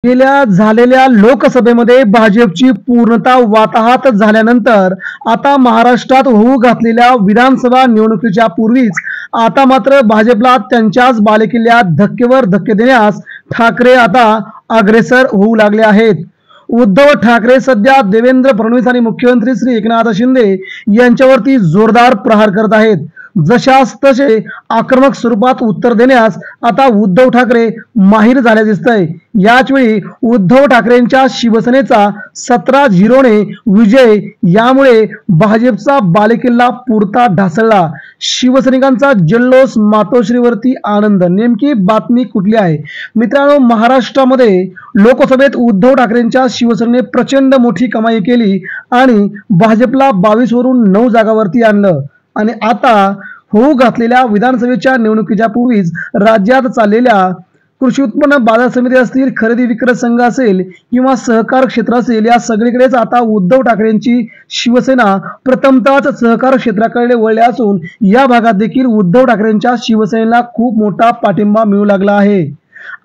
गेल्या झालेल्या लोकसभेमध्ये भाजपची पूर्णतः वाताहत झाल्यानंतर आता महाराष्ट्रात होऊ घातलेल्या विधानसभा निवडणुकीच्या पूर्वीच आता मात्र भाजपला त्यांच्याच बालेकिल्ल्यात धक्केवर धक्के देण्यास ठाकरे आता अग्रेसर होऊ लागले आहेत। उद्धव ठाकरे सध्या देवेंद्र फडणवीस आणि मुख्यमंत्री श्री एकनाथ शिंदे यांच्यावरती जोरदार प्रहार करत आहेत। जशास तसे आक्रमक स्वरूपात उत्तर देण्यास आता उद्धव ठाकरे माहीर झाले दिसतंय। याच वेळी उद्धव ठाकरेंच्या शिवसेनेचा 17-0 ने विजय यामुळे भाजपचा बालेकिल्ला पुरता ढासळला। शिवसैनिकांचा जल्लोष, मातोश्रीवरती आनंद। नेमकी बातमी कुठली आहे मित्रांनो? महाराष्ट्रामध्ये लोकसभेत उद्धव ठाकरेंच्या शिवसेनेने प्रचंड मोठी कमाई केली आणि भाजपला 22 वरून 9 जागावरती आणलं आणि आता होऊ घातलेल्या विधानसभेच्या निवडणुकीच्या पूर्वीच राज्यात चाललेल्या कृषी उत्पन्न बाजार समिती असतील, खरेदी विक्री संघ असेल किंवा सहकार क्षेत्र असेल, या सगळीकडेच आता उद्धव ठाकरेंची शिवसेना प्रथमतःच सहकार क्षेत्राकडे वळली असून या भागात देखील उद्धव ठाकरेंच्या शिवसेनेला खूप मोठा पाठिंबा मिळू लागला आहे।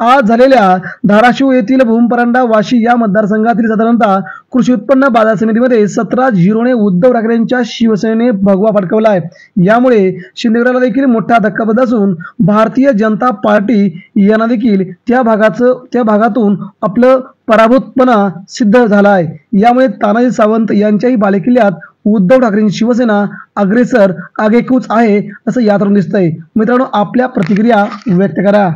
आज झालेल्या धाराशिव येथील भूमपरांडा वाशी या मतदारसंघातील साधारणतः कृषी उत्पन्न बाजार समितीमध्ये 17-0 ने उद्धव ठाकरेंच्या शिवसेनेने भगवा फटकावला आहे। यामुळे शिंदेगडाला देखील मोठा धक्का बसला असून भारतीय जनता पार्टी यांना देखील त्या भागातून आपलं पराभूतपणा सिद्ध झाला आहे। यामुळे तानाजी सावंत यांच्याही बालेकिल्ल्यात उद्धव ठाकरेंची शिवसेना अग्रेसर आगेकूच आहे असं यातून दिसतंय। मित्रांनो, आपल्या प्रतिक्रिया व्यक्त करा।